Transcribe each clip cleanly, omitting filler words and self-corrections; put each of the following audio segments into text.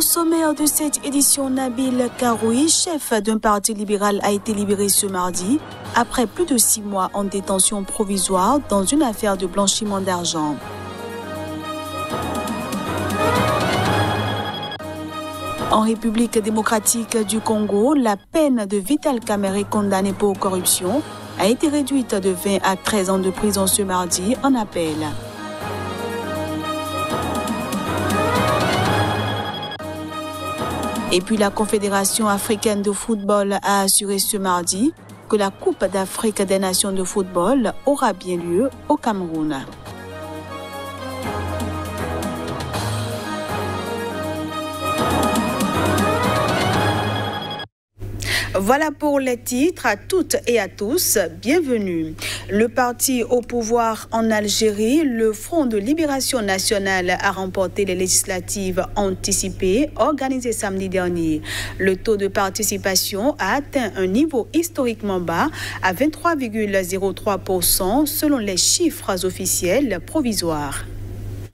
sommaire de cette édition, Nabil Karoui, chef d'un parti libéral, a été libéré ce mardi après plus de 6 mois en détention provisoire dans une affaire de blanchiment d'argent. En République démocratique du Congo, la peine de Vital Kamerhe condamné pour corruption a été réduite de 20 à 13 ans de prison ce mardi en appel. Et puis la Confédération africaine de football a assuré ce mardi que la Coupe d'Afrique des Nations de football aura bien lieu au Cameroun. Voilà pour les titres. À toutes et à tous, bienvenue. Le parti au pouvoir en Algérie, le Front de Libération Nationale, a remporté les législatives anticipées organisées samedi dernier. Le taux de participation a atteint un niveau historiquement bas à 23,03% selon les chiffres officiels provisoires.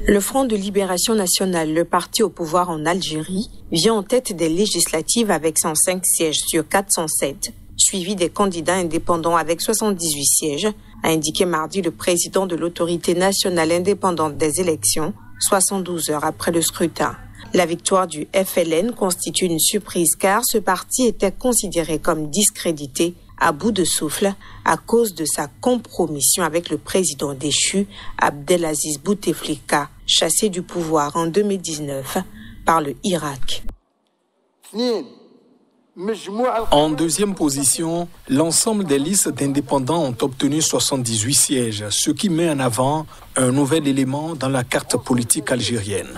Le Front de Libération Nationale, le parti au pouvoir en Algérie, vient en tête des législatives avec 105 sièges sur 407, suivi des candidats indépendants avec 78 sièges, a indiqué mardi le président de l'autorité nationale indépendante des élections, 72 heures après le scrutin. La victoire du FLN constitue une surprise car ce parti était considéré comme discrédité, à bout de souffle, à cause de sa compromission avec le président déchu, Abdelaziz Bouteflika, chassé du pouvoir en 2019 par le Irak. En deuxième position, l'ensemble des listes d'indépendants ont obtenu 78 sièges, ce qui met en avant un nouvel élément dans la carte politique algérienne.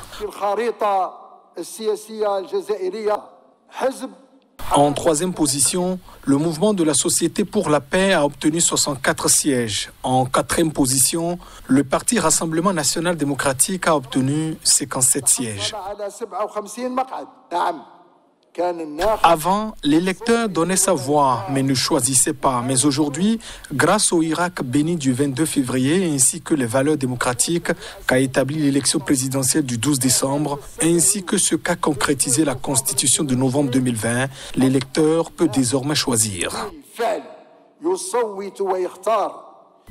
En troisième position, le mouvement de la Société pour la paix a obtenu 64 sièges. En quatrième position, le parti Rassemblement national démocratique a obtenu 57 sièges. Avant, l'électeur donnait sa voix, mais ne choisissait pas. Mais aujourd'hui, grâce au Irak béni du 22 février, ainsi que les valeurs démocratiques qu'a établi l'élection présidentielle du 12 décembre, ainsi que ce qu'a concrétisé la Constitution de novembre 2020, l'électeur peut désormais choisir.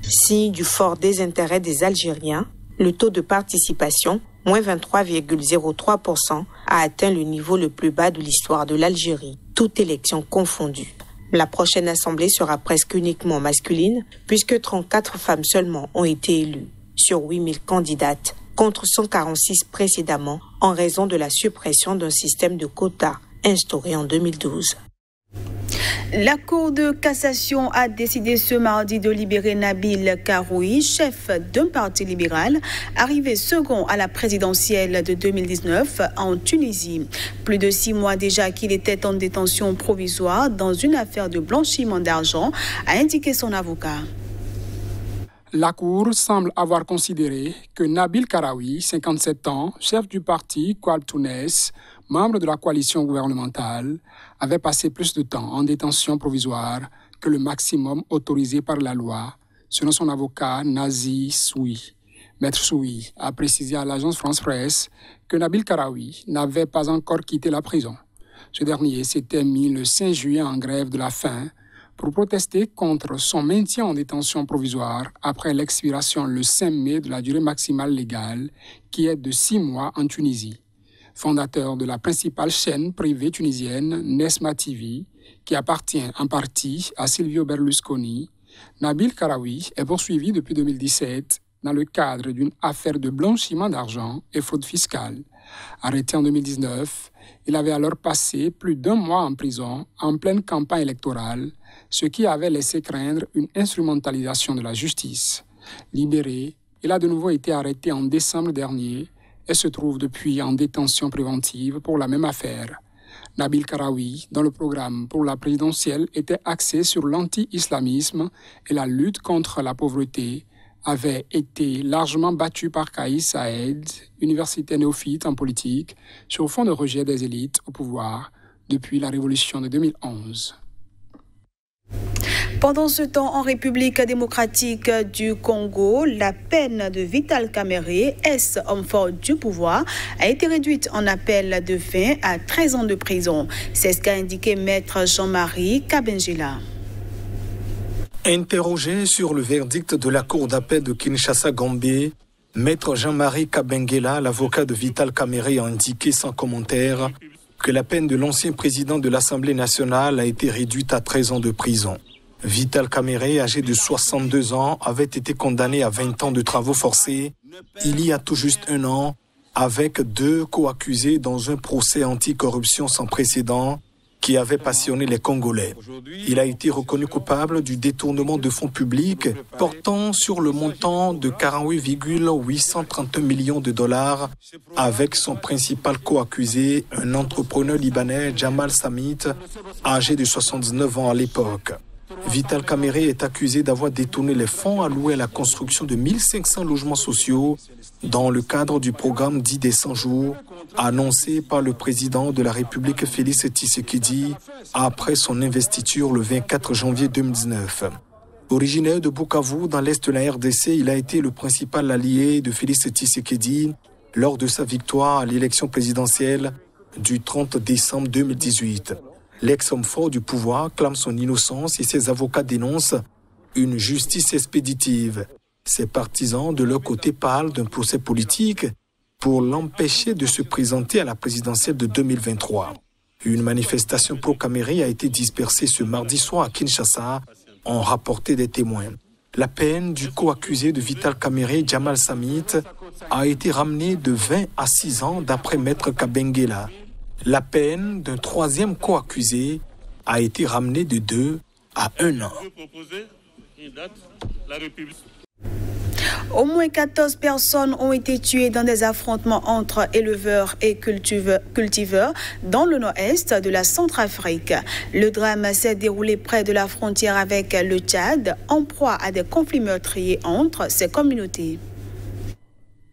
Signe du fort désintérêt des Algériens, le taux de participation, moins 23,03%, a atteint le niveau le plus bas de l'histoire de l'Algérie, toute élection confondue. La prochaine assemblée sera presque uniquement masculine, puisque 34 femmes seulement ont été élues, sur 8000 candidates, contre 146 précédemment, en raison de la suppression d'un système de quotas instauré en 2012. La Cour de cassation a décidé ce mardi de libérer Nabil Karoui, chef d'un parti libéral, arrivé second à la présidentielle de 2019 en Tunisie. Plus de 6 mois déjà qu'il était en détention provisoire dans une affaire de blanchiment d'argent, a indiqué son avocat. La Cour semble avoir considéré que Nabil Karoui, 57 ans, chef du parti Koual Tounes, membre de la coalition gouvernementale, avait passé plus de temps en détention provisoire que le maximum autorisé par la loi, selon son avocat Nazi Soui. Maître Soui a précisé à l'agence France Presse que Nabil Karoui n'avait pas encore quitté la prison. Ce dernier s'était mis le 5 juillet en grève de la faim pour protester contre son maintien en détention provisoire après l'expiration le 5 mai de la durée maximale légale, qui est de 6 mois en Tunisie. Fondateur de la principale chaîne privée tunisienne, Nesma TV, qui appartient en partie à Silvio Berlusconi, Nabil Karoui est poursuivi depuis 2017 dans le cadre d'une affaire de blanchiment d'argent et fraude fiscale. Arrêté en 2019, il avait alors passé plus d'1 mois en prison en pleine campagne électorale, ce qui avait laissé craindre une instrumentalisation de la justice. Libéré, il a de nouveau été arrêté en décembre dernier et se trouve depuis en détention préventive pour la même affaire. Nabil Karoui, dont le programme pour la présidentielle était axé sur l'anti-islamisme et la lutte contre la pauvreté, avait été largement battu par Kais Saïed, universitaire néophyte en politique, sur fond de rejet des élites au pouvoir depuis la révolution de 2011. Pendant ce temps, en République démocratique du Congo, la peine de Vital Kamerhe, ex-homme fort du pouvoir, a été réduite en appel de 20 à 13 ans de prison. C'est ce qu'a indiqué maître Jean-Marie Kabengela. Interrogé sur le verdict de la Cour d'appel de Kinshasa-Gombe, maître Jean-Marie Kabengela, l'avocat de Vital Kamerhe, a indiqué sans commentaire que la peine de l'ancien président de l'Assemblée nationale a été réduite à 13 ans de prison. Vital Kamerhe, âgé de 62 ans, avait été condamné à 20 ans de travaux forcés il y a tout juste un an, avec 2 co-accusés dans un procès anticorruption sans précédent qui avait passionné les Congolais. Il a été reconnu coupable du détournement de fonds publics portant sur le montant de 48,831 millions de dollars avec son principal co-accusé, un entrepreneur libanais, Jamal Samit, âgé de 79 ans à l'époque. Vital Kamerhe est accusé d'avoir détourné les fonds alloués à la construction de 1500 logements sociaux dans le cadre du programme dit des 100 jours annoncé par le président de la République Félix Tshisekedi après son investiture le 24 janvier 2019. Originaire de Bukavu, dans l'est de la RDC, il a été le principal allié de Félix Tshisekedi lors de sa victoire à l'élection présidentielle du 30 décembre 2018. L'ex-homme fort du pouvoir clame son innocence et ses avocats dénoncent une justice expéditive. Ses partisans, de leur côté, parlent d'un procès politique pour l'empêcher de se présenter à la présidentielle de 2023. Une manifestation pro-Kamerhe a été dispersée ce mardi soir à Kinshasa, ont rapporté des témoins. La peine du co-accusé de Vital Kamerhe, Jamal Samit, a été ramenée de 20 à 6 ans d'après maître Kabengela. La peine d'un troisième co-accusé a été ramenée de 2 à 1 an. Au moins 14 personnes ont été tuées dans des affrontements entre éleveurs et cultiveurs dans le nord-est de la Centrafrique. Le drame s'est déroulé près de la frontière avec le Tchad, en proie à des conflits meurtriers entre ces communautés.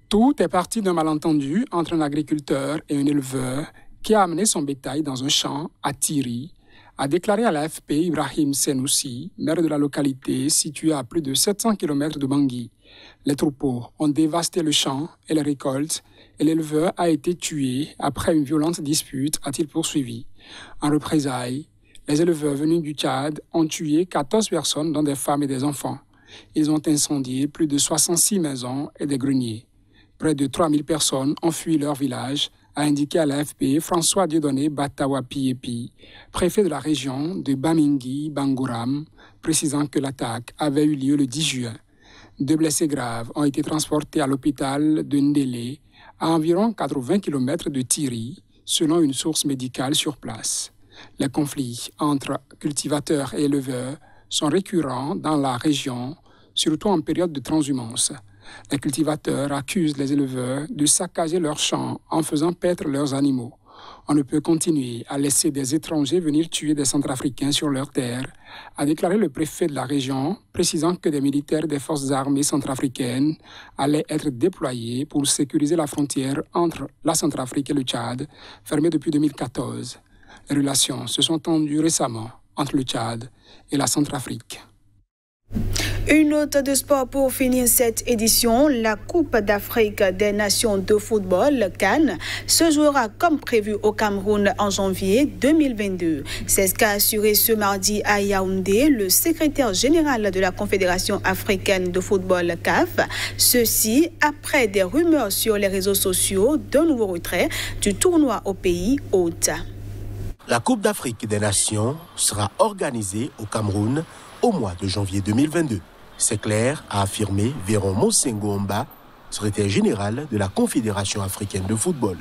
Tout est parti d'un malentendu entre un agriculteur et un éleveur qui a amené son bétail dans un champ à Tiri, a déclaré à l'AFP Ibrahim Senoussi, maire de la localité située à plus de 700 km de Bangui. Les troupeaux ont dévasté le champ et les récoltes et l'éleveur a été tué après une violente dispute, a-t-il poursuivi. En représailles, les éleveurs venus du Tchad ont tué 14 personnes, dont des femmes et des enfants. Ils ont incendié plus de 66 maisons et des greniers. Près de 3000 personnes ont fui leur village, a indiqué à l'AFP François Dieudonné Batawa-Piepi, préfet de la région de Bamingui-Bangoram, précisant que l'attaque avait eu lieu le 10 juin. 2 blessés graves ont été transportés à l'hôpital de Ndélé, à environ 80 km de Tiri, selon une source médicale sur place. Les conflits entre cultivateurs et éleveurs sont récurrents dans la région, surtout en période de transhumance. Les cultivateurs accusent les éleveurs de saccager leurs champs en faisant paître leurs animaux. On ne peut continuer à laisser des étrangers venir tuer des Centrafricains sur leurs terres, a déclaré le préfet de la région, précisant que des militaires des forces armées centrafricaines allaient être déployés pour sécuriser la frontière entre la Centrafrique et le Tchad, fermée depuis 2014. Les relations se sont tendues récemment entre le Tchad et la Centrafrique. Une note de sport pour finir cette édition. La Coupe d'Afrique des Nations de football, CAN, se jouera comme prévu au Cameroun en janvier 2022. C'est ce qu'a assuré ce mardi à Yaoundé le secrétaire général de la Confédération africaine de football, CAF. Ceci après des rumeurs sur les réseaux sociaux d'un nouveau retrait du tournoi au pays hôte. La Coupe d'Afrique des Nations sera organisée au Cameroun au mois de janvier 2022. C'est clair, a affirmé Véron Mosengo Omba, secrétaire général de la Confédération africaine de football.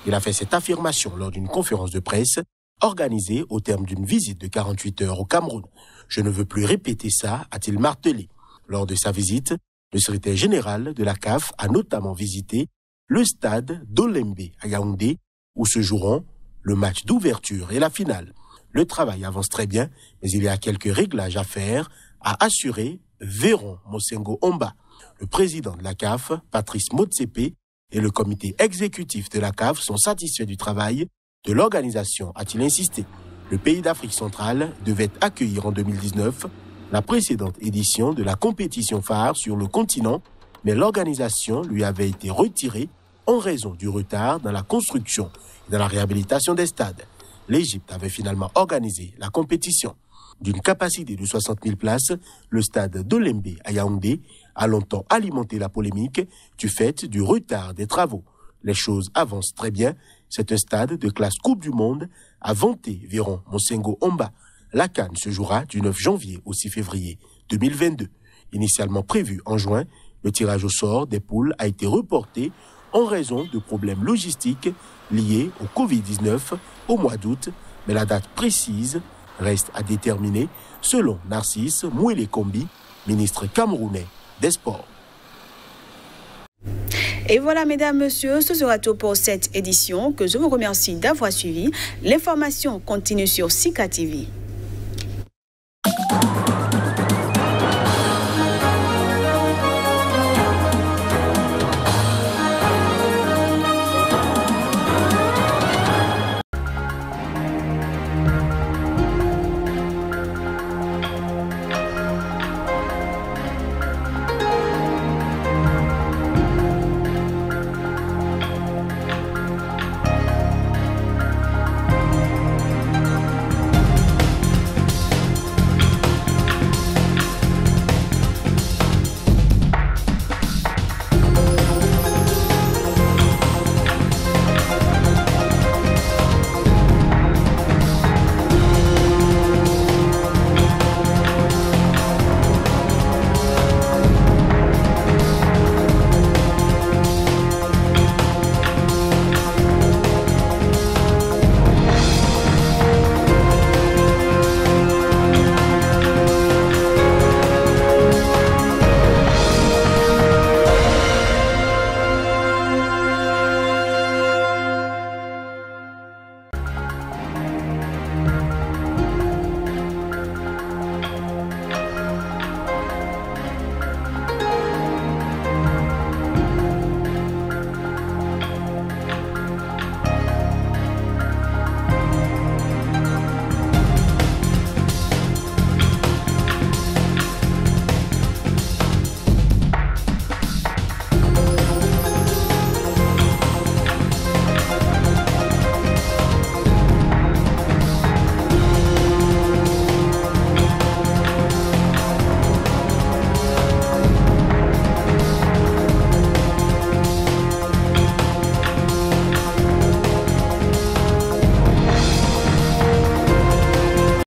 Il a fait cette affirmation lors d'une conférence de presse organisée au terme d'une visite de 48 heures au Cameroun. Je ne veux plus répéter ça, a-t-il martelé. Lors de sa visite, le secrétaire général de la CAF a notamment visité le stade d'Olembe à Yaoundé, où se joueront le match d'ouverture et la finale. Le travail avance très bien, mais il y a quelques réglages à faire, a assuré Véron Mosengo Omba. Le président de la CAF, Patrice Motsepe, et le comité exécutif de la CAF sont satisfaits du travail de l'organisation, a-t-il insisté. Le pays d'Afrique centrale devait accueillir en 2019 la précédente édition de la compétition phare sur le continent, mais l'organisation lui avait été retirée en raison du retard dans la construction et dans la réhabilitation des stades. L'Égypte avait finalement organisé la compétition. D'une capacité de 60 000 places, le stade d'Olembe à Yaoundé a longtemps alimenté la polémique du fait du retard des travaux. Les choses avancent très bien. C'est un stade de classe Coupe du Monde à vanter Véron Mosengo Omba. La CAN se jouera du 9 janvier au 6 février 2022. Initialement prévu en juin, le tirage au sort des poules a été reporté en raison de problèmes logistiques liés au Covid-19 au mois d'août, mais la date précise reste à déterminer selon Narcisse Mouélé Kombi, ministre camerounais des Sports. Et voilà, mesdames, messieurs, ce sera tout pour cette édition que je vous remercie d'avoir suivi. L'information continue sur Sika TV.